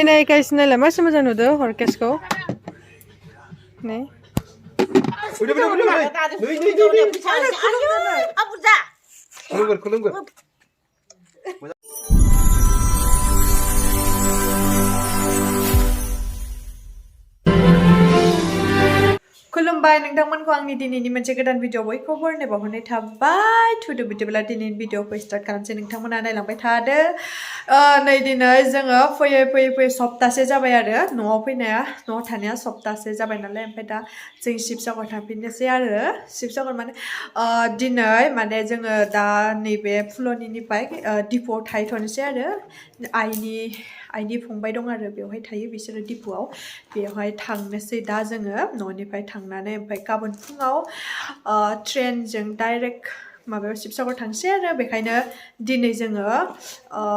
Nay guys, nila masih macam tu orkes ko. Nay. Kulunggur. Kulumbai nongtangman ko angni dinini moनसे गोदान video बयखौबो नायबावहरनाय थाबाय थुदो बिदिब्ला दिनैनि भिडिअखौ स्टार्ट खालामसै नोंथांमोना नायलांबाय थादो नै दिनै जोङो फैयै सप्तासे जाबाय आरो न'आव फैनाया न'आव थानाया सप्तासे जाबाय नालाय ओमफ्राय दा जों शिबसागर थांफिननोसै आरो शिबसागर माने दिनै माने जोङो दा नैबे फुलनिनिफ्राय डिपुआव थाहैथ'नोसै आरो आइनि फंबाय दं आरो बेवहाय थायो बिसोरो डिपुआव बेवहाय थांनोसै दा जोङो न'निफ्राय थांनानै ओमफ्राय गाबोन फुङाव ट्रेनजों डाइरेक्ट माबायाव शिबसागर थांसै आरो बेखायनो दिनै जोङो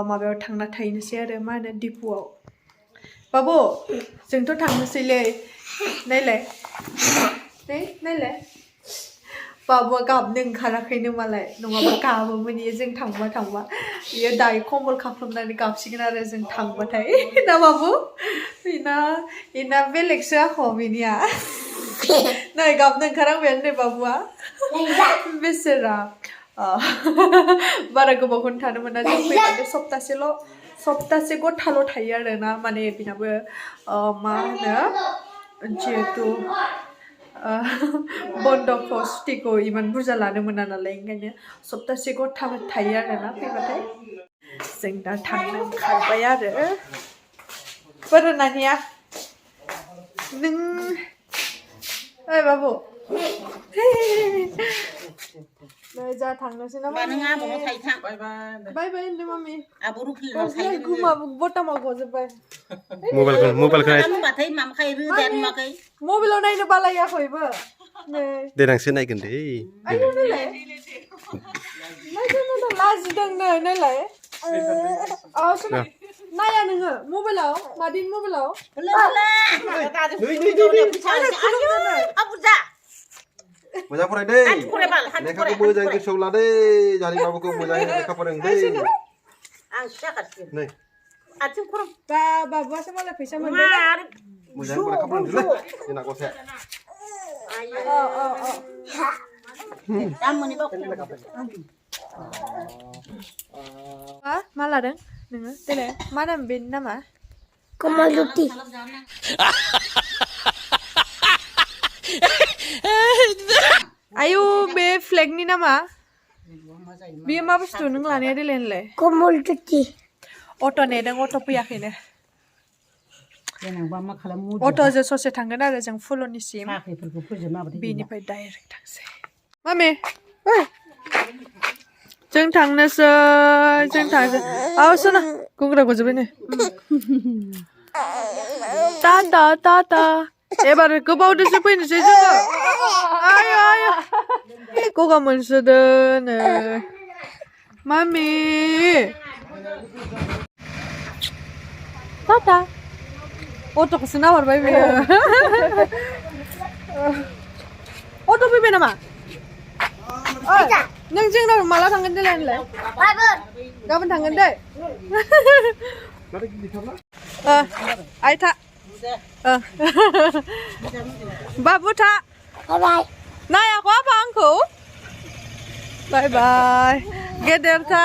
माबायाव थांना थाहैनोसै आरो मा होनो डिपुआव बाबु जोंथ' थांनोसैलै नायलाय बाबुआ गाबनो ओंखाराखैनो मालाय नङाबा गाबोमोन इयो जों थांबा इयो दायो कम्बल खाफ्रामनानै गाबसिगोन आरो जों थांबाथाय ना बाबु इना बेलेगसो आख' बिनिया नै गाबनो ओंखारहांबायानो नै बाबुआ बेसेरा बारा गोबावखौनो थानो मोना जों फैबानो सप्तासे गथाल' थायो आरोना माने बिनाबो मा होनो जिहेतु बन्द'खौ सुटिखौ इमान बुरजा लानो मोना नालाय ओंखायनो सप्तासे गथा थायो आरोना फैबाथाय जों दा थांनो ओंखारबाय आरो बोरो नानिया नों ओइ बाबु नै जा थांनोसै ना बाय होनदो मामि बटामाव गजोब्बाय मबाइलाव नायनो बालायाखैबो देनांसो नायगोन दे आयौ नायलाय लाजिदों नायलाय नाया नोङो मबाइलाव मादिन मबाइलाव मोजां फराय दै लेखाखौ मोजां गोसोआव ला दै जानि बाबुखौ मोजाङै लेखा फोरों दै आं सिखारसिगोन नै आथिं खरम बाबुआसो मालाय फैसा मोनदों मोजां लेखा फोरोंदोलै जोंना गसाया दाम मोनैबा मा लादों नोङो देलाय मा नाम बेनि नामा कमलुति आयु बे फ्लेगनि नामा बेयो मा बुस्थु नों लानाया देलाय होनलाय कमलुति अट' नेदों अट' फैयाखैनो अट'जों ससे थांगोन आरो जों फुलनिसिम बेनिफ्राय डाइरेक्ट थांसै मामे जों थांनोसै औ सोना गुंग्रा गजोब्बाय नै टाटा एबार गोबावदोसो फैनोसै जोङो आय गगा मोनसोदों नै मामि टाटा अट'खौसो नाहरबाय बेयो अट' फैबाय नामा नों जोंनाव माला थांगोन देलाय होनलाय गाबोन थांगोन दै आइ था बाबु था नायाखै आबा आंखौ बाय बाय गेदेर था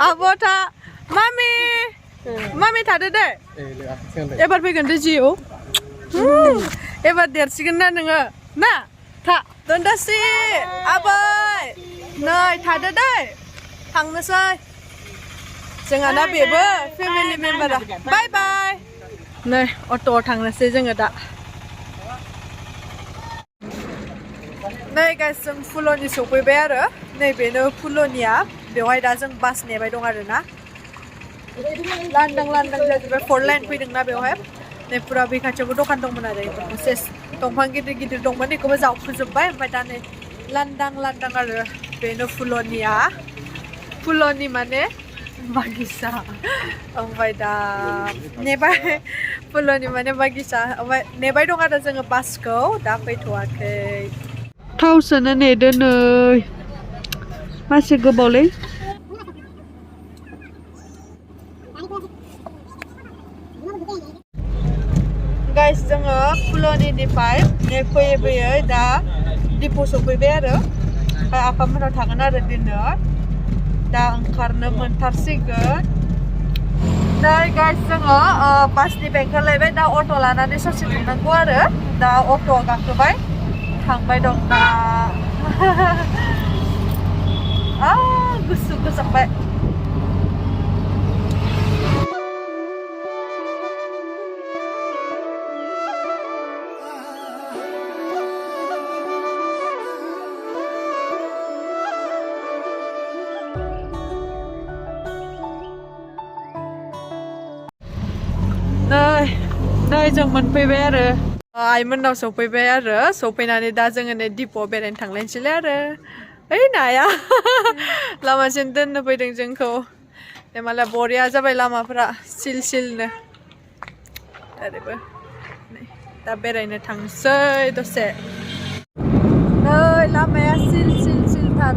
आब' था मामि थादो दे एबार फैगोन दे जिउ एबार देरसिगोन ना नोङो ना था दोनदासि आबै नै थादो दे थांनोसै जोंहाना बेबो फेमिलि मेम्बारा बाय बाय नै अट'आव थांनोसै जोङो दा नै गाइस जों फुलनि सफैबाय आरो नैबेनो फुलनिया बेवहाय दा जों बास नेबाय दं आरो ना लांदां जाजोब्बाय 4 लाइन फैदोंना बेवहाय नै फुरा बे खाथियावबो दखान दंमोन आरो सेस दंफां गिदिर दंमोन बेखौबो जावखुजोब्बाय ओमफ्राय दा नै लांदां आरो बेनो फुलनि माने बागिसा ओमफ्राय दा नेबाय फुलनि माने बागिसा ओमफ्राय नेबाय दं आरो जोङो बासखौ दा फैथ'वाखै थाव सोनो नेदो नै मासे गोबावलै Guys, जोङो फुलनिफ्राय फैयै दा दिपु सफैबाय आरो आफामोनाव थागोन आरो दिनो दा ओंखारनो मोनथारसिगोन नै गाइस जोङो बासनिफ्राय ओंखारलायबाय दा अट' लानानै ससे थांनांगौ आरो दा अट'आव गाखोबाय थांबाय दं दा गुसु गोजांबाय नै जों मोनफैबाय आरो आइमोननाव सफैबाय आरो सफैनानै दा जोङो नै दिपुआव बेरायनो थांलायनोसैलाय आरो ओइ नाया लामासिम दोननो फैदों जोंखौ माला बरिया जाबाय लामाफोरा सिल सिलनो ओरैबो दा बेरायनो थांसै दसे नै लामाया सिल सिल सिलथार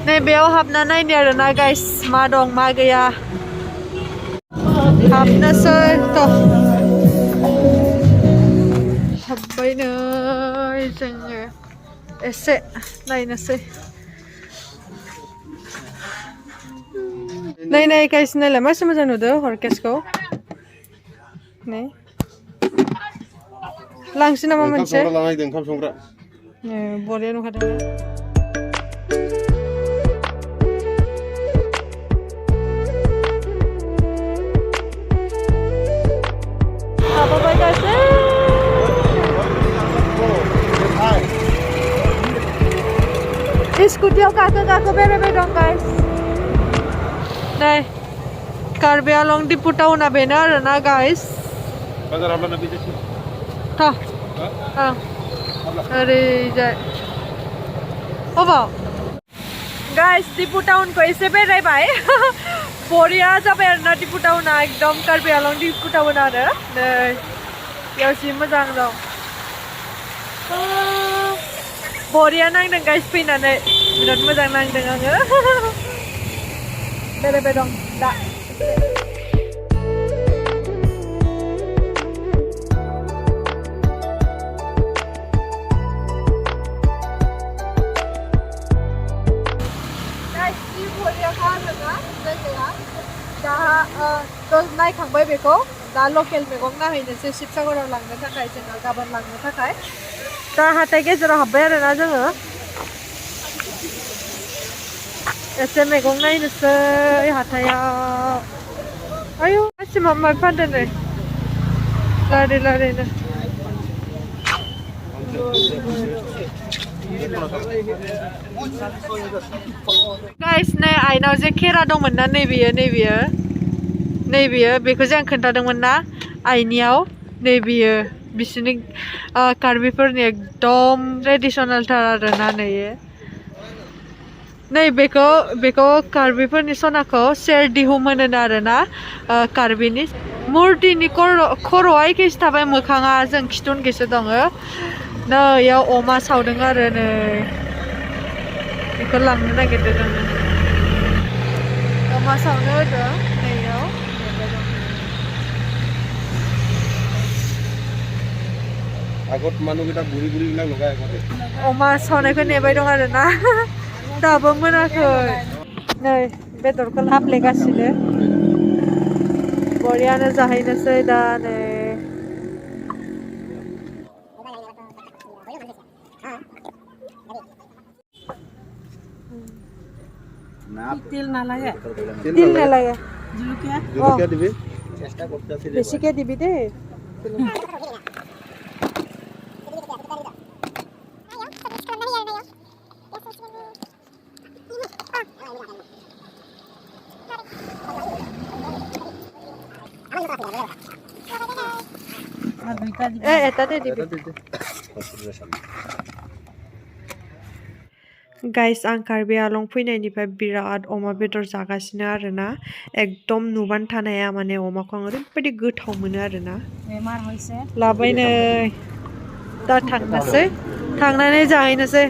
नै बेयाव हाबना नायनो आरोना गाइस मा दं मा गैया हाबनोसै थ' हाबबाय नै जोङो एसे नायनोसै नै गाइस नायलाय मासे मोजां नुदों हरकेसखौ नै लांसै नामा मोनसे ओंखाम संग्रा बरिया नुखादों स्कुटियाव गाखो बेरायबाय दं गाइस नै कार्बि आंलं दिपु टाउना बेनो आरोना गाइस थ' ओरैजाय अबाव गाइस दिपु टाउनखौ एसे बेरायबाय बरिया जाबाय आरोना दिपु टाउना एकदम कार्बि आंलं दिपु टाउन आरो नै बेयाव जि मोजां दं बरिया नांदों गाइस फैनानै बिराद मोजां नांदों आङो बेरायबाय दं दा दा नायखांबाय बेखौ दा लकेल मैगं नाहैनोसै शिबसागराव लांनो थाखाय जोङो गाबोन लांनो थाखाय दा हाथाय गेजेराव हाबबाय आरोना जोङो एसे मैगं नायनोसै हाथायाव आयौ गासै माबा फानदों नै लारि गाइस नै आइनाव जे खेरा दंमोन ना नैबेयो बेखौ जे आं खोन्थादोंमोन ना आइनियाव नैबेयो बिसोरनि कार्बिफोरनि एकदम ट्रेडिसनेलथार आरोना नै बेखौ कार्बिफोरनि सनाखौ सेर दिहु मोनो आरोना कार्बिनि मुर्तिनि खर'आ एखेसो थाबाय मोखाङा जों खिथुनखैसो दङ नै इयाव अमा सावदों आरो नै बेखौ लांनो नागिरदों जोङो अमा सावनो होदों नै इयाव আগত মানুহকেইটা বুঢ়ী বিলাক লগাই আগতে अमा सावनायखौ नेबाय दं आरोना दाबो मोनाखै नै बेदरखौ हाफ्लेगासिनो बरियानो जाहैनोसै दा नै তিল নালাগে জলকীয়া দিবি বেছিকে দিবি দেই আর দুইটা দিবি এটা দে দিবি এটা দিতে কনসিডার সামনে गाइस आं कार्बि आलं फैनायनिफ्राय बिराद अमा बेदर जागासिनो आरोना एकदम नुबानो थानो हाया माने अमाखौ आं ओरैबायदि गोथाव मोनो आरोना बेमार হইছে लाबाय नै दा थांनोसै थांनानै जाहैनोसै